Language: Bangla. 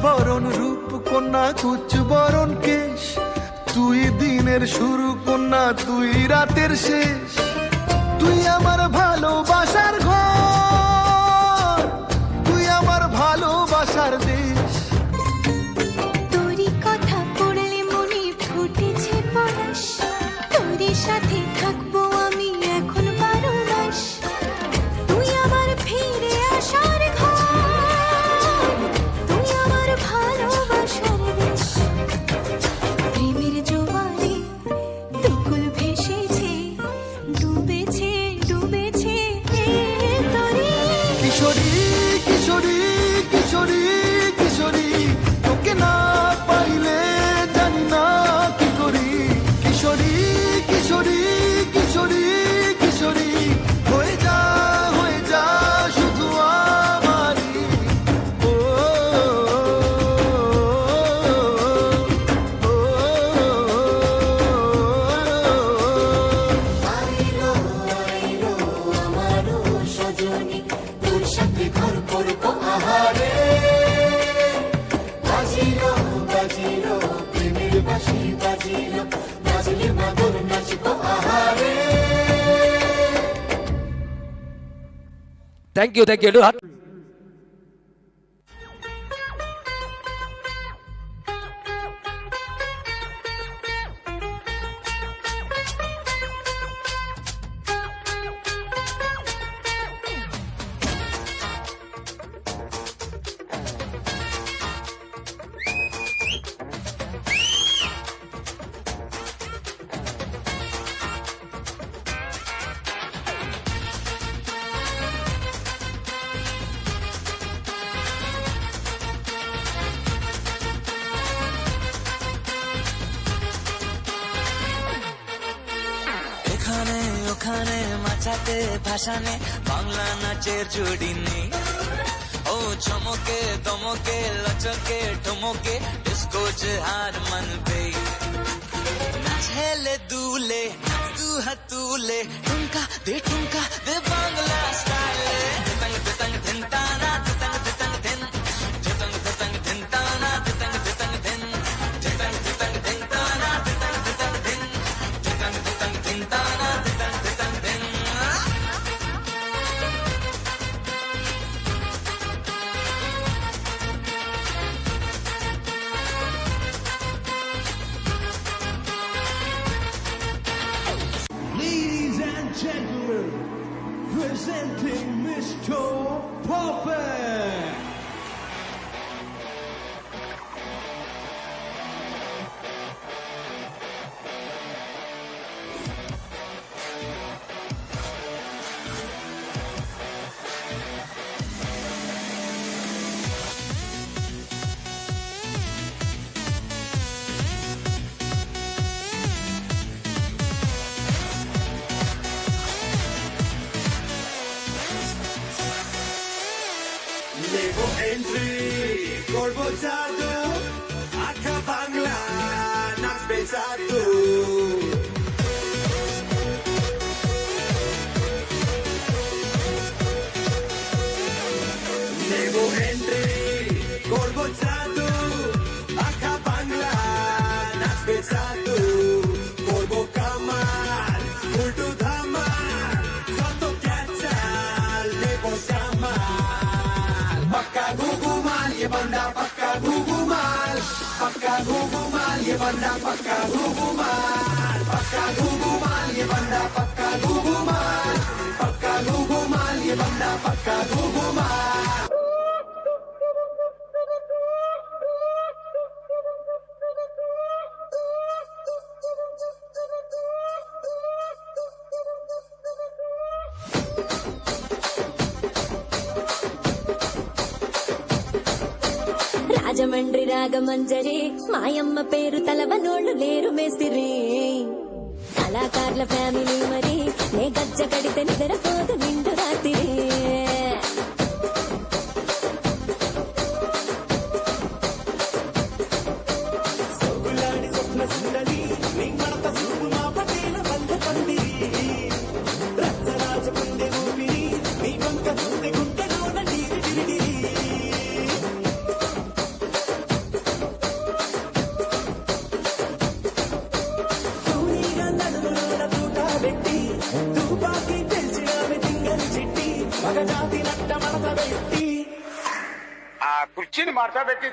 বরণ রূপ কন্যা কুচ বরণ কেশ, তুই দিনের শুরু কন্যা তুই রাতের শেষ, তুই আমার ভালোবাসার ঘর, তুই আমার ভালোবাসার দেশ। তোরই কথা পড়লে মনে ফুটেছে পরশ, তোরই সাথে থাকবো আমি এখন 12 মাস। তুই আমার ফিরে আসার ঘর, তুই আমার ভালোবাসার দেশ। প্রেমের জোয়ারে দুকুল ভেসেছে, ডুবেছে ডুবেছে তোরে। কিশোরী কিশোরী কিশোরী কিশোরী, তোকে না পাইলে জানি না কি করি। কিশোরী কিশোরী কিশোরী কিশোরী, হয়ে যা শুধু আমারই। ও, আইলো আইলো আমারও সজনী, তোর সাথে ঘর করবো আহারে। বাজিলো বাজিলো প্রেমের বাঁশি বাজিলো, বাজলে মাদল নাচবো আহারে। থ্যাংক ইউ একটু হাত। এখানে ওখানে মাচাতে ভাসানে বাংলা নাচের জুড়ি নেই। ও চমকে দমকে লচকে ঠমকে ডিস্কো হার মানবে। নাচেলে দুলে তু হাতুলে, ঠুমকা দে বাংলা স্টাইলে। দিতং দিতং ধিনতানা দিতং দিতং ধিন, দিতং দিতং ধিনতানা দিতং দিতং ধিন, দিতং দিতং ধিনতানা দিতং দিতং ধিন, দিতং দিতং ধিনতানা দিতং দিতং ধিন। Ladies and gentlemen, presenting Mr. Puppet. নেবো এন্ট্রি করবো জাদু, আখা বাংলা নাচবে জাদু। নেবো এন্ট্রি করবো জাদু, আখা বাংলা নাচবে জাদু। করবো কামাল উল্টো ধামাল, যত ক্যাচাল নেবো সামাল। पक्का घुघुमाल ये बंदा पक्का घुघुमाल, पक्का घुघुमाल ये बंदा पक्का घुघुमाल, पक्का घुघुमाल ये बंदा पक्का घुघुमाल, पक्का घुघुमाल ये बंदा पक्का घुघुमाल। రాజమండ్రి రాగమంజరి మాయమ్మ పేరు తలవనోళ్ళు లేరు మేస్తిరి. కళాకారుల ఫ్యామిలీ మరి నే గజ్జ కడితే నిద్రపోదు నిండు రాత్రి. తుపాకి తెలిసినామి తింగని చిట్టి మగజాతి నట్ట మడత పెట్టి ఆ కుర్చీని మార్చబెట్టి